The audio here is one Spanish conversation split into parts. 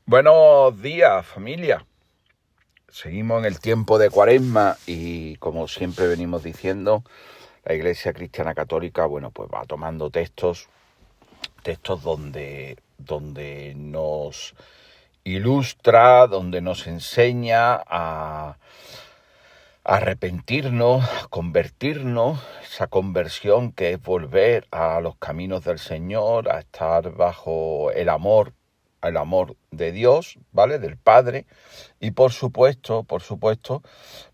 Buenos días, familia. Seguimos en el tiempo de Cuaresma y, como siempre venimos diciendo, la Iglesia Cristiana Católica, pues va tomando textos donde nos ilustra, donde nos enseña a arrepentirnos, a convertirnos, esa conversión que es volver a los caminos del Señor, a estar bajo el amor de Dios, ¿vale? Del Padre, y por supuesto,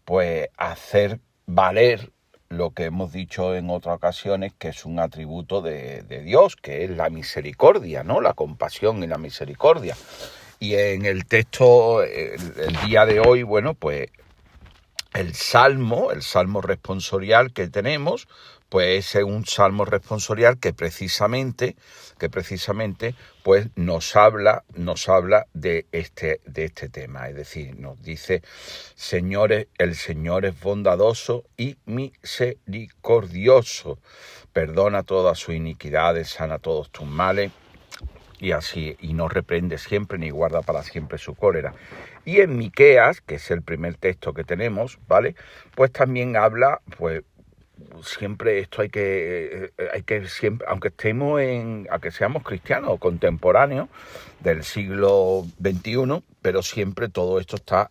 pues hacer valer lo que hemos dicho en otras ocasiones, que es un atributo de Dios, que es la misericordia, ¿no? La compasión y la misericordia. Y en el texto, el día de hoy, pues el salmo responsorial que tenemos, pues es un salmo responsorial que precisamente pues nos habla de este tema. Es decir, nos dice: Señores, el Señor es bondadoso y misericordioso, perdona todas sus iniquidades, sana todos tus males, y así, y no reprende siempre ni guarda para siempre su cólera. Y en Miqueas, que es el primer texto que tenemos, ¿vale? Pues también habla, pues siempre esto hay que siempre, aunque seamos cristianos o contemporáneos del siglo XXI, pero siempre todo esto está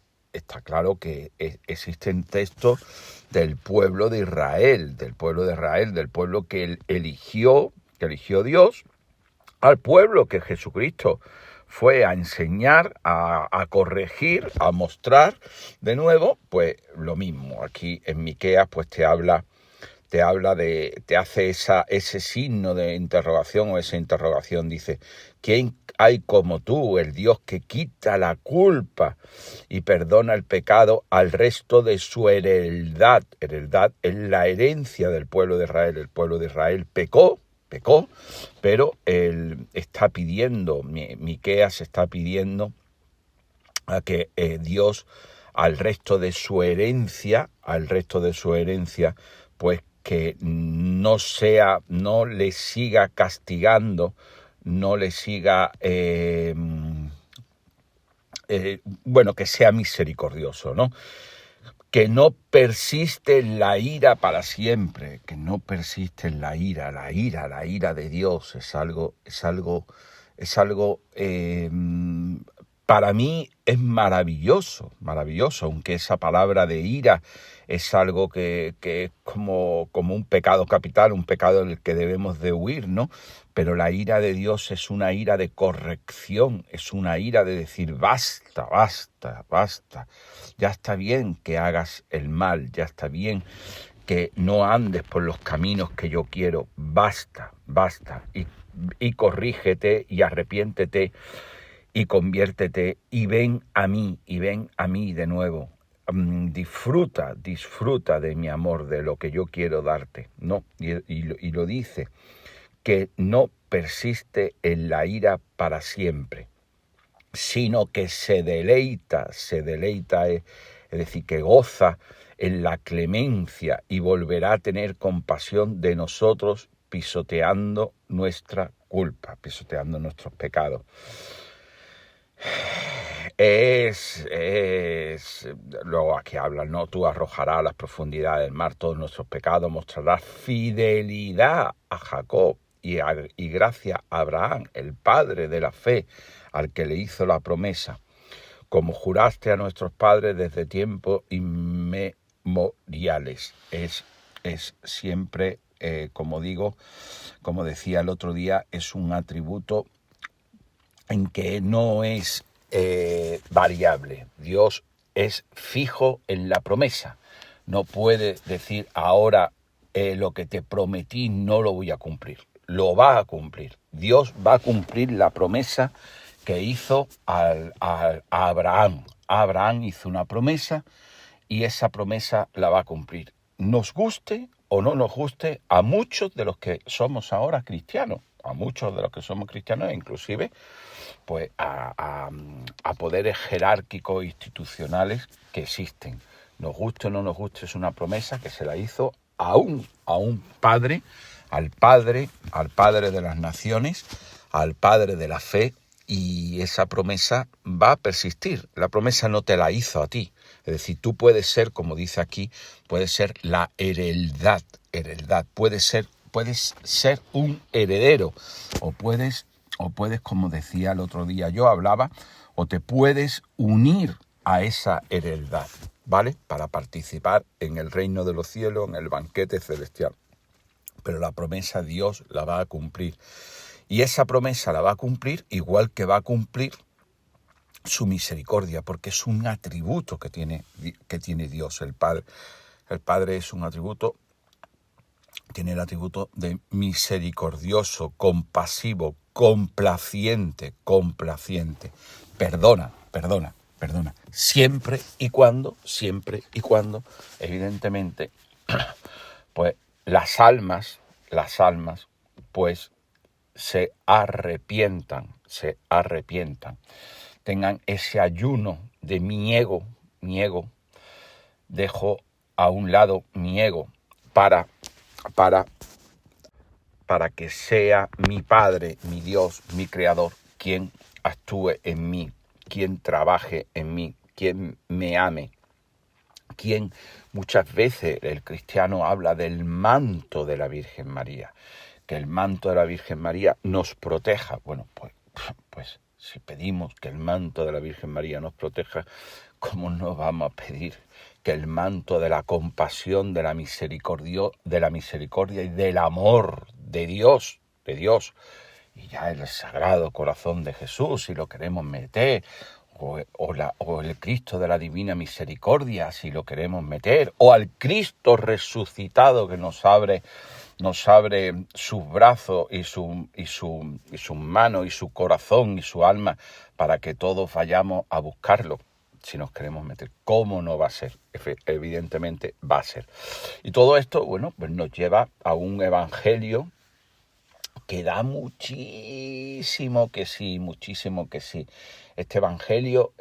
claro que existen textos del pueblo de Israel, del pueblo que eligió Dios, al pueblo que Jesucristo fue a enseñar, a corregir, a mostrar de nuevo. Pues lo mismo, aquí en Miqueas pues te hace ese signo de interrogación, o esa interrogación. Dice: ¿quién hay como tú, el Dios que quita la culpa y perdona el pecado al resto de su heredad? Heredad es la herencia del pueblo de Israel. El pueblo de Israel pecó, pero él está pidiendo, Miqueas está pidiendo a que Dios al resto de su herencia, pues que no le siga castigando, no le siga, que sea misericordioso, ¿no? Que no persiste en la ira para siempre, que no persiste en la ira de Dios es algo, para mí es maravilloso, aunque esa palabra de ira es algo que es como un pecado capital, un pecado del que debemos de huir, ¿no? Pero la ira de Dios es una ira de corrección, es una ira de decir: basta, ya está bien que hagas el mal, ya está bien que no andes por los caminos que yo quiero, basta, y corrígete y arrepiéntete y conviértete y ven a mí de nuevo. Disfruta de mi amor, de lo que yo quiero darte, ¿no? Y lo dice, que no persiste en la ira para siempre, sino que se deleita, es decir, que goza en la clemencia y volverá a tener compasión de nosotros, pisoteando nuestra culpa, pisoteando nuestros pecados. Luego aquí hablan, ¿no? Tú arrojarás a las profundidades del mar todos nuestros pecados, mostrarás fidelidad a Jacob y gracia a Abraham, el padre de la fe, al que le hizo la promesa, como juraste a nuestros padres desde tiempos inmemoriales. Es siempre, como decía el otro día, es un atributo en que no es variable. Dios es fijo en la promesa. No puede decir: ahora lo que te prometí no lo voy a cumplir. Lo va a cumplir. Dios va a cumplir la promesa que hizo a Abraham. Abraham hizo una promesa y esa promesa la va a cumplir. Nos guste o no nos guste a muchos de los que somos ahora cristianos, inclusive pues a poderes jerárquicos institucionales que existen. Nos guste o no nos guste, es una promesa que se la hizo a un padre, al padre de las naciones, al padre de la fe, y esa promesa va a persistir. La promesa no te la hizo a ti. Es decir, tú puedes ser, como dice aquí, puedes ser la heredad. Puedes ser un heredero. O puedes, como decía el otro día, yo hablaba, o te puedes unir a esa heredad, ¿vale? Para participar en el reino de los cielos, en el banquete celestial. Pero la promesa Dios la va a cumplir. Y esa promesa la va a cumplir igual que va a cumplir su misericordia, porque es un atributo que tiene Dios, el Padre. El Padre es un atributo, tiene el atributo de misericordioso, compasivo, complaciente. Perdona. Siempre y cuando, evidentemente, pues las almas, pues se arrepientan, tengan ese ayuno de mi ego, dejo a un lado mi ego para que sea mi Padre, mi Dios, mi Creador, quien actúe en mí, quien trabaje en mí, quien me ame, quien muchas veces el cristiano habla del manto de la Virgen María, que el manto de la Virgen María nos proteja. Bueno, pues si pedimos que el manto de la Virgen María nos proteja, ¿cómo no vamos a pedir que el manto de la compasión, de la misericordia y del amor de Dios, y ya el Sagrado Corazón de Jesús, si lo queremos meter, o el Cristo de la Divina Misericordia, si lo queremos meter, o al Cristo resucitado que nos abre sus brazos y sus manos y su corazón y su alma para que todos vayamos a buscarlo? Si nos queremos meter, ¿cómo no va a ser? Evidentemente va a ser. Y todo esto, bueno, pues nos lleva a un evangelio que da muchísimo que sí. Este evangelio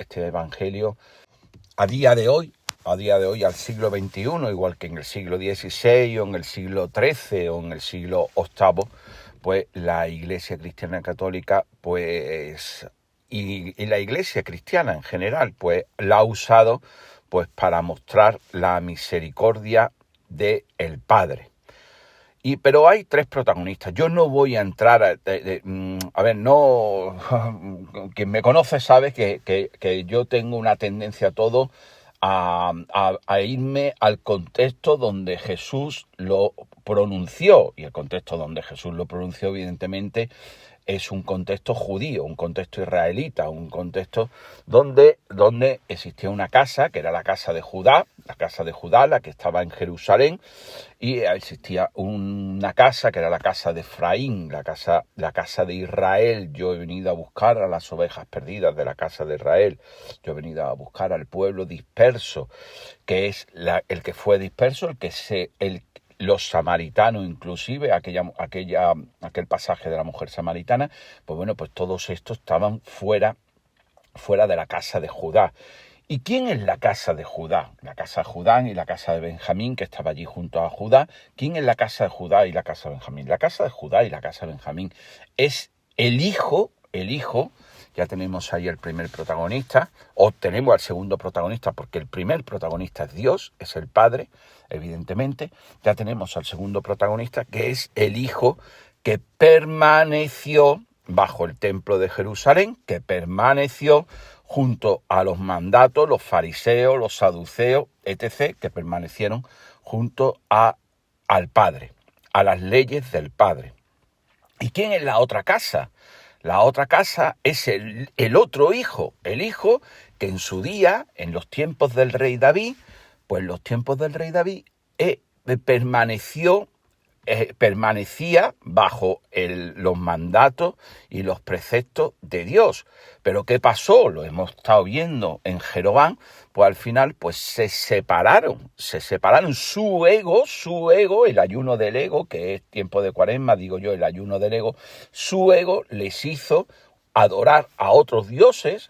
a día de hoy, al siglo XXI, igual que en el siglo XVI o en el siglo XIII o en el siglo VIII, pues la Iglesia Cristiana Católica, pues, y la Iglesia Cristiana en general, pues la ha usado pues para mostrar la misericordia del Padre. Pero hay tres protagonistas. Yo no voy a entrar quien me conoce sabe que yo tengo una tendencia a todo a irme al contexto donde Jesús lo pronunció. Y el contexto donde Jesús lo pronunció, evidentemente, es un contexto judío, un contexto israelita, un contexto donde existía una casa, que era la casa de Judá, la que estaba en Jerusalén, y existía una casa que era la casa de Efraín, la casa de Israel. Yo he venido a buscar a las ovejas perdidas de la casa de Israel. Yo he venido a buscar al pueblo disperso, que es el que fue disperso, los samaritanos, inclusive aquel pasaje de la mujer samaritana, pues bueno, pues todos estos estaban fuera de la casa de Judá. ¿Y quién es la casa de Judá? La casa de Judá y la casa de Benjamín, que estaba allí junto a Judá. ¿Quién es la casa de Judá y la casa de Benjamín? La casa de Judá y la casa de Benjamín es el hijo. Ya tenemos ahí el primer protagonista, o tenemos al segundo protagonista, porque el primer protagonista es Dios, es el Padre, evidentemente. Ya tenemos al segundo protagonista, que es el Hijo, que permaneció bajo el templo de Jerusalén, que permaneció junto a los mandatos, los fariseos, los saduceos, etc., que permanecieron junto al Padre, a las leyes del Padre. ¿Y quién es la otra casa? La otra casa es el otro hijo, el hijo que en su día, en los tiempos del rey David, permanecía bajo los mandatos y los preceptos de Dios. Pero ¿qué pasó? Lo hemos estado viendo en Jeroboam, pues al final pues se separaron su ego, el ayuno del ego, que es tiempo de Cuaresma, digo yo, el ayuno del ego, su ego les hizo adorar a otros dioses,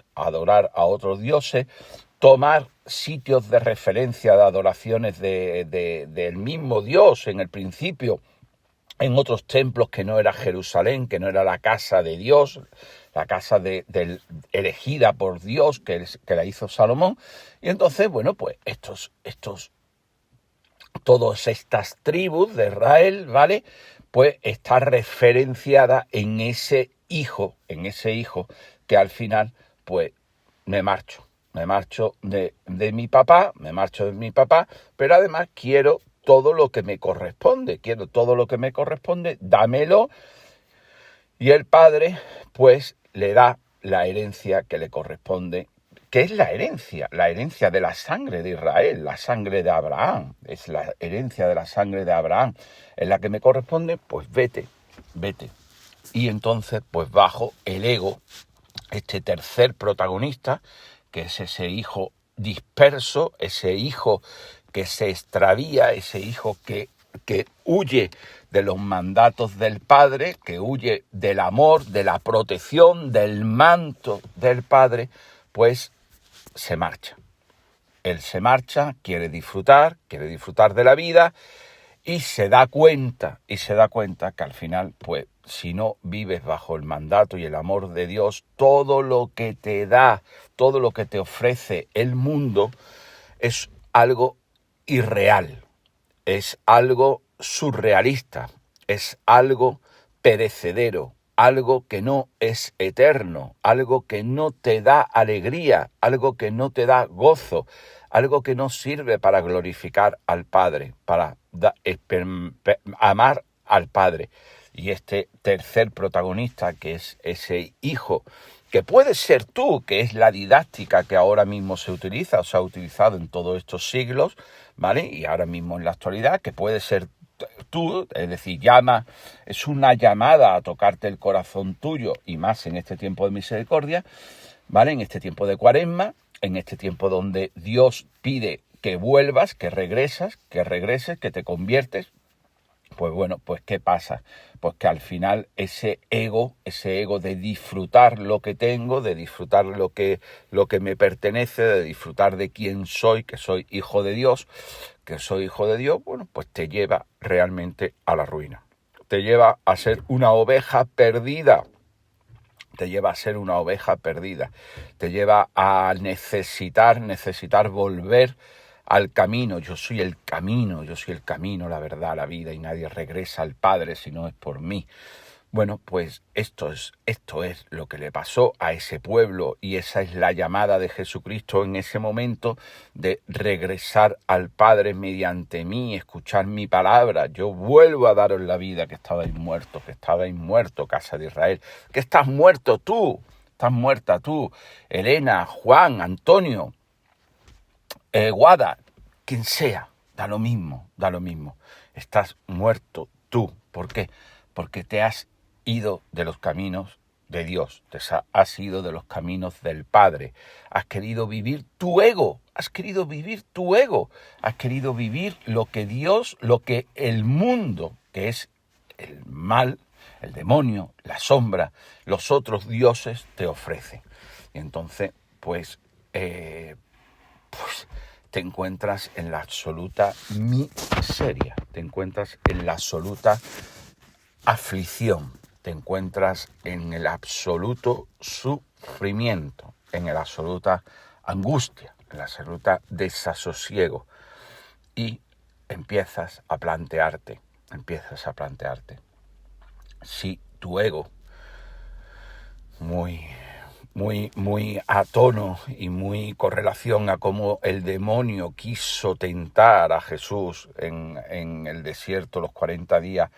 tomar sitios de referencia de adoraciones del mismo Dios en el principio, en otros templos que no era Jerusalén, que no era la casa de Dios, la casa elegida por Dios, que la hizo Salomón. Y entonces, bueno, pues todas estas tribus de Israel, ¿vale? Pues está referenciada en ese hijo que al final, pues me marcho de mi papá, pero además quiero todo lo que me corresponde, dámelo. Y el padre, pues, le da la herencia que le corresponde. ¿Qué es la herencia? La herencia de la sangre de Israel, la sangre de Abraham. Es la herencia de la sangre de Abraham. En la que me corresponde, pues vete. Y entonces, pues bajo el ego, este tercer protagonista, que es ese hijo disperso, ese hijo que se extravía, ese hijo que huye de los mandatos del padre, que huye del amor, de la protección, del manto del padre, pues se marcha. Él se marcha, quiere disfrutar de la vida y se da cuenta que al final, pues, si no vives bajo el mandato y el amor de Dios, todo lo que te da, todo lo que te ofrece el mundo es algo irreal, es algo surrealista, es algo perecedero, algo que no es eterno, algo que no te da alegría, algo que no te da gozo, algo que no sirve para glorificar al Padre, para amar al Padre. Y este tercer protagonista, que es ese hijo, que puede ser tú, que es la didáctica que ahora mismo se utiliza, o se ha utilizado en todos estos siglos, ¿vale? Y ahora mismo en la actualidad, que puede ser tú, es decir, es una llamada a tocarte el corazón tuyo, y más en este tiempo de misericordia, ¿vale? En este tiempo de Cuaresma, en este tiempo donde Dios pide que vuelvas, que regreses, que te conviertes. Pues bueno, pues ¿qué pasa? Pues que al final ese ego de disfrutar lo que tengo, de disfrutar lo que me pertenece, de disfrutar de quién soy, que soy hijo de Dios, bueno, pues te lleva realmente a la ruina. Te lleva a ser una oveja perdida. Te lleva a necesitar volver al camino. Yo soy el camino, la verdad, la vida, y nadie regresa al Padre si no es por mí. Bueno, pues esto es lo que le pasó a ese pueblo, y esa es la llamada de Jesucristo en ese momento, de regresar al Padre mediante mí, escuchar mi palabra. Yo vuelvo a daros la vida, que estabais muertos, casa de Israel, que estás muerta tú, Elena, Juan, Antonio, Guada, quien sea, da lo mismo. Estás muerto tú. ¿Por qué? Porque te has ido de los caminos de Dios, has ido de los caminos del Padre, has querido vivir tu ego, has querido vivir lo que Dios, lo que el mundo, que es el mal, el demonio, la sombra, los otros dioses te ofrecen. Y entonces, pues te encuentras en la absoluta miseria, te encuentras en la absoluta aflicción, te encuentras en el absoluto sufrimiento, en la absoluta angustia, en la absoluta desasosiego, y empiezas a plantearte si tu ego, muy a tono y muy correlación a cómo el demonio quiso tentar a Jesús en el desierto los 40 días,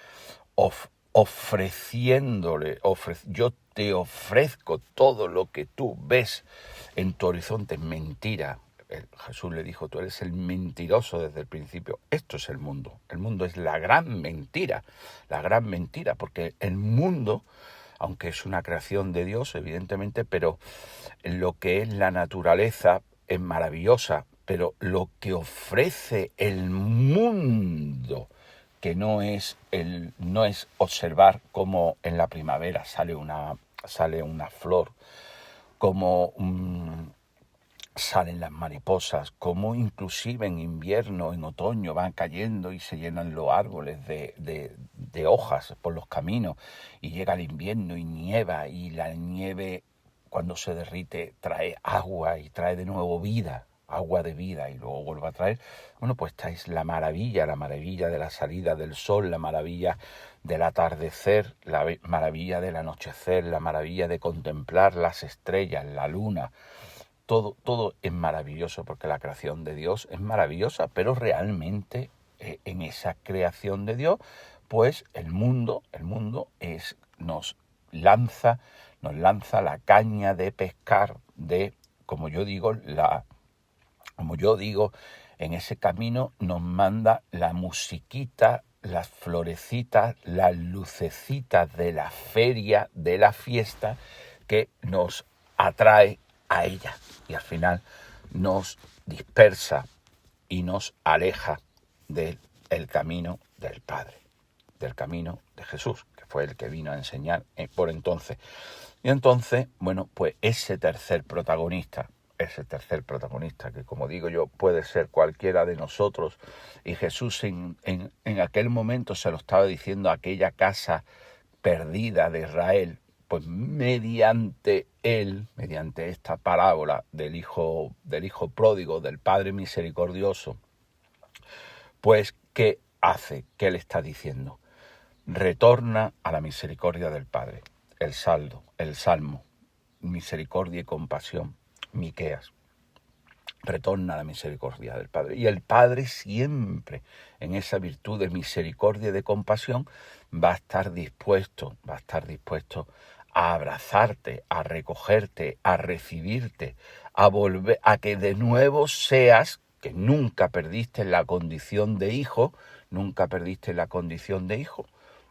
yo te ofrezco todo lo que tú ves en tu horizonte. Mentira. Jesús le dijo: tú eres el mentiroso desde el principio. Esto es el mundo es la gran mentira, porque el mundo, aunque es una creación de Dios, evidentemente, pero lo que es la naturaleza es maravillosa, pero lo que ofrece el mundo, que no es observar cómo en la primavera sale una flor, como salen las mariposas, cómo inclusive en invierno, en otoño van cayendo y se llenan los árboles de hojas por los caminos, y llega el invierno y nieva, y la nieve cuando se derrite trae agua y trae de nuevo vida, agua de vida, y luego vuelve a traer. Bueno, pues esta es la maravilla de la salida del sol, la maravilla del atardecer, la maravilla del anochecer, la maravilla de contemplar las estrellas, la luna. Todo es maravilloso, porque la creación de Dios es maravillosa, pero realmente en esa creación de Dios, pues el mundo nos lanza la caña de pescar, como yo digo, en ese camino nos manda la musiquita, las florecitas, las lucecitas de la feria, de la fiesta, que nos atrae a ella, y al final nos dispersa y nos aleja del camino del Padre, del camino de Jesús, que fue el que vino a enseñar por entonces. Y entonces, bueno, pues ese tercer protagonista, que, como digo yo, puede ser cualquiera de nosotros, y Jesús en aquel momento se lo estaba diciendo a aquella casa perdida de Israel, pues mediante esta parábola del hijo pródigo, del Padre misericordioso, pues ¿qué hace? ¿Qué le está diciendo? Retorna a la misericordia del Padre. El Salmo, misericordia y compasión, Miqueas. Retorna a la misericordia del Padre. Y el Padre siempre, en esa virtud de misericordia y de compasión, va a estar dispuesto a abrazarte, a recogerte, a recibirte, a volver, a que de nuevo seas, que nunca perdiste la condición de hijo,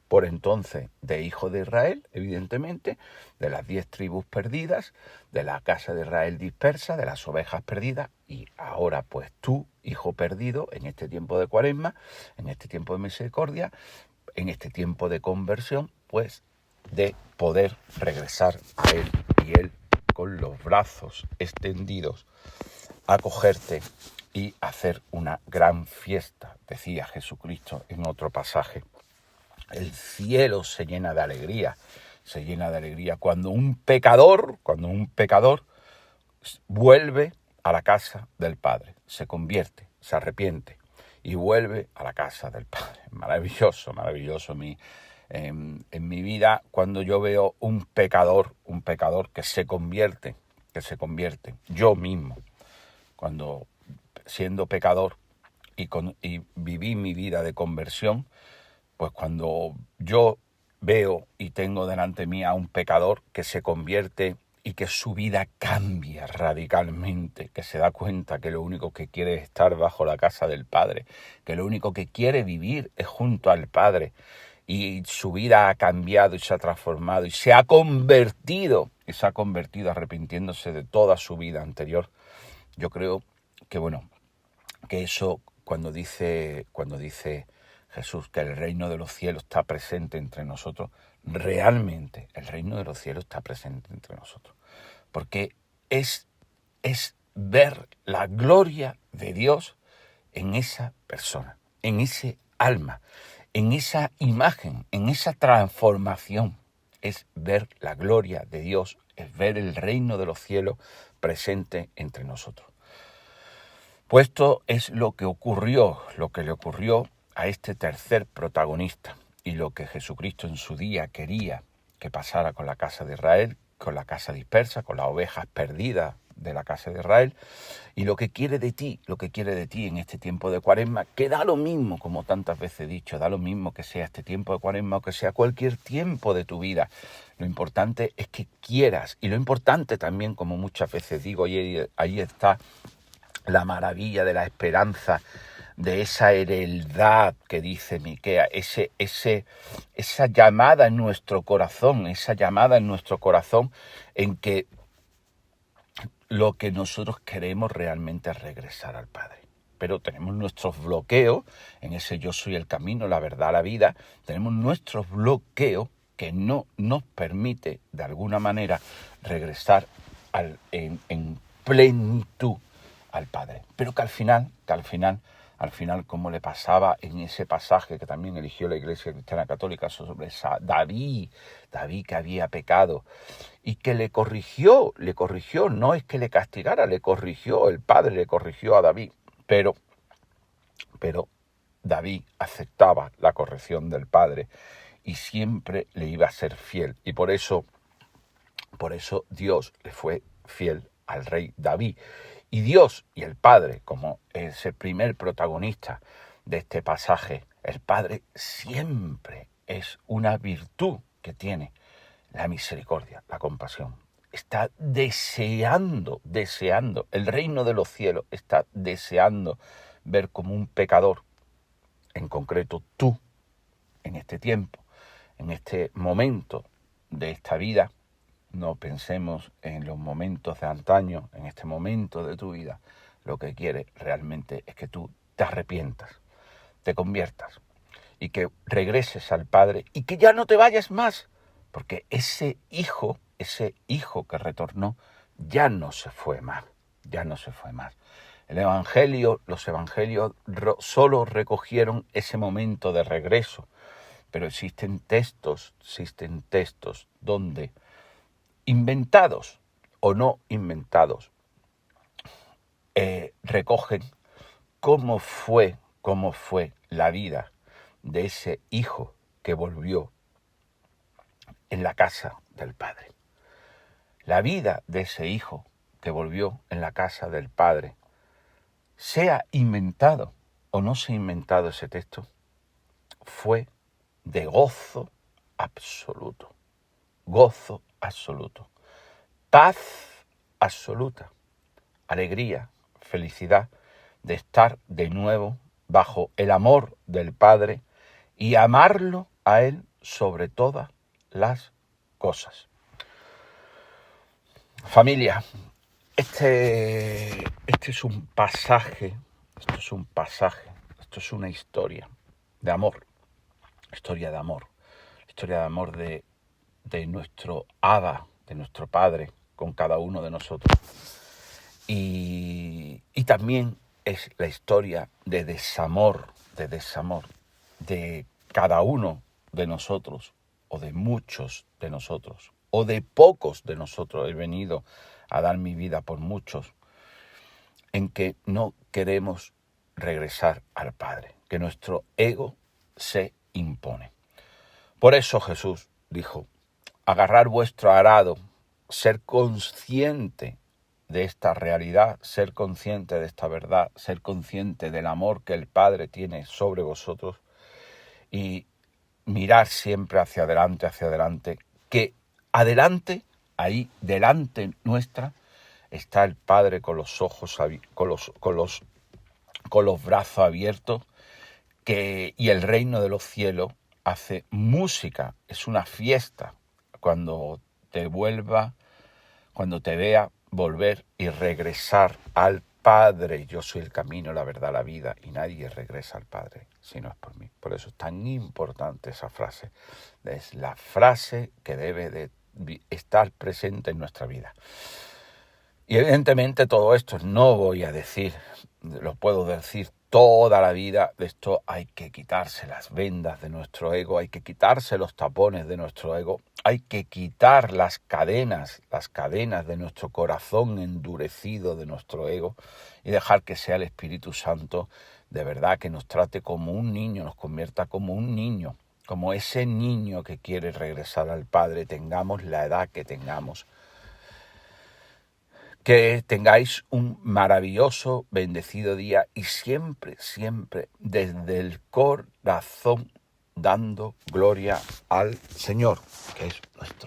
por entonces de hijo de Israel, evidentemente, de las 10 tribus perdidas, de la casa de Israel dispersa, de las ovejas perdidas, y ahora pues tú, hijo perdido, en este tiempo de Cuaresma, en este tiempo de misericordia, en este tiempo de conversión, pues de poder regresar a Él, y Él con los brazos extendidos acogerte y hacer una gran fiesta, decía Jesucristo en otro pasaje. El cielo se llena de alegría cuando un pecador vuelve a la casa del Padre, se convierte, se arrepiente y vuelve a la casa del Padre. Maravilloso. En mi vida, cuando yo veo un pecador que se convierte, yo mismo, cuando siendo pecador y viví mi vida de conversión, pues cuando yo veo y tengo delante mía a un pecador que se convierte y que su vida cambia radicalmente, que se da cuenta que lo único que quiere es estar bajo la casa del Padre, que lo único que quiere vivir es junto al Padre, y su vida ha cambiado y se ha transformado y se ha convertido arrepintiéndose de toda su vida anterior. Yo creo que, que eso, cuando dice Jesús que el reino de los cielos está presente entre nosotros, realmente el reino de los cielos está presente entre nosotros, porque es ver la gloria de Dios en esa persona, en ese alma, en esa imagen, en esa transformación. Es ver la gloria de Dios, es ver el reino de los cielos presente entre nosotros. Pues esto es lo que le ocurrió a este tercer protagonista, y lo que Jesucristo en su día quería que pasara con la casa de Israel, con la casa dispersa, con las ovejas perdidas de la casa de Israel, y lo que quiere de ti en este tiempo de Cuaresma, que da lo mismo, como tantas veces he dicho, da lo mismo que sea este tiempo de Cuaresma o que sea cualquier tiempo de tu vida. Lo importante es que quieras, y lo importante también, como muchas veces digo, y ahí está la maravilla de la esperanza, de esa heredad que dice Miqueas, esa llamada en nuestro corazón, en que lo que nosotros queremos realmente es regresar al Padre. Pero tenemos nuestros bloqueos, en ese yo soy el camino, la verdad, la vida, tenemos nuestros bloqueos que no nos permite, de alguna manera, regresar plenitud al Padre. Pero que al final, como le pasaba en ese pasaje que también eligió la Iglesia Cristiana Católica sobre David que había pecado y que le corrigió, no es que le castigara, le corrigió, el Padre le corrigió a David, pero David aceptaba la corrección del Padre y siempre le iba a ser fiel. Y por eso Dios le fue fiel al rey David. Y Dios y el Padre, como es el primer protagonista de este pasaje, el Padre siempre es una virtud que tiene la misericordia, la compasión. Está deseando, el reino de los cielos está deseando ver como un pecador, en concreto tú, en este tiempo, en este momento de esta vida. No pensemos en los momentos de antaño, en este momento de tu vida. Lo que quiere realmente es que tú te arrepientas, te conviertas y que regreses al Padre y que ya no te vayas más, porque ese hijo que retornó ya no se fue más. Los evangelios solo recogieron ese momento de regreso, pero existen textos donde, inventados o no inventados, recogen cómo fue la vida de ese hijo que volvió en la casa del Padre. La vida de ese hijo que volvió en la casa del Padre, sea inventado o no sea inventado ese texto, fue de gozo absoluto, paz absoluta, alegría, felicidad de estar de nuevo bajo el amor del Padre y amarlo a Él sobre todas las cosas. Familia, este es un pasaje, esto es una historia de amor, historia de amor de nuestro Abba, de nuestro Padre con cada uno de nosotros. Y también es la historia de desamor de cada uno de nosotros, o de muchos de nosotros, o de pocos de nosotros. He venido a dar mi vida por muchos, en que no queremos regresar al Padre, que nuestro ego se impone. Por eso Jesús dijo: agarrar vuestro arado, ser consciente de esta realidad, ser consciente de esta verdad, ser consciente del amor que el Padre tiene sobre vosotros y mirar siempre hacia adelante, que adelante, ahí delante nuestra, está el Padre con los ojos, con los brazos abiertos, y el reino de los cielos hace música, es una fiesta cuando te vea volver y regresar al Padre. Yo soy el camino, la verdad, la vida, y nadie regresa al Padre si no es por mí. Por eso es tan importante esa frase. Es la frase que debe de estar presente en nuestra vida. Y evidentemente todo esto no voy a decir, lo puedo decir toda la vida. De esto hay que quitarse las vendas de nuestro ego, hay que quitarse los tapones de nuestro ego, hay que quitar las cadenas de nuestro corazón endurecido, de nuestro ego, y dejar que sea el Espíritu Santo de verdad que nos trate como un niño, nos convierta como un niño, como ese niño que quiere regresar al Padre, tengamos la edad que tengamos. Que tengáis un maravilloso, bendecido día y siempre, desde el corazón, dando gloria al Señor, que es nuestro